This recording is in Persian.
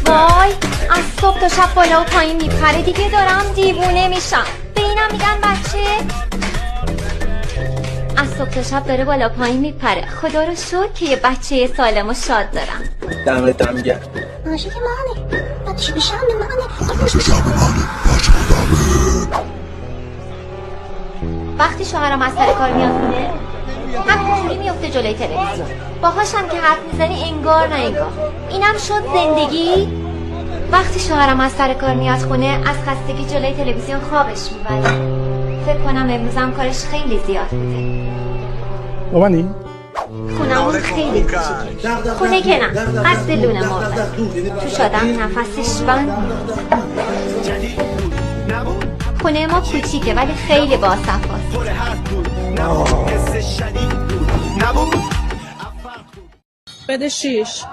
وای از صبح تا شب بالا و پایین میپره دیگه، دارم دیوونه میشم. به اینم میگن بچه؟ از صبح تا شب داره بالا پایین میپره. خدا رو شکر که یه بچه سالم و شاد دارم. دمت گرم. ماشی که مانه بچه بشم مانه. وقتی شوهرم از سر کار میاد خونه همینجوری میفته جلوی تلویزیون، باهاشم که حرف میزنی انگار نه انگار. اینم شد زندگی. وقتی شوهرم از سر کار میاد خونه از خستگی جلوی تلویزیون خوابش میبره. فکر کنم امروزم کارش خیلی زیاد بوده. بابانی؟ خونمون خیلی کوچیکه، خونه که نه، قد لونه مرغ. توش آدم نفسش بند. خونه ما کوچیکه ولی خیلی باصفاست. بده 6.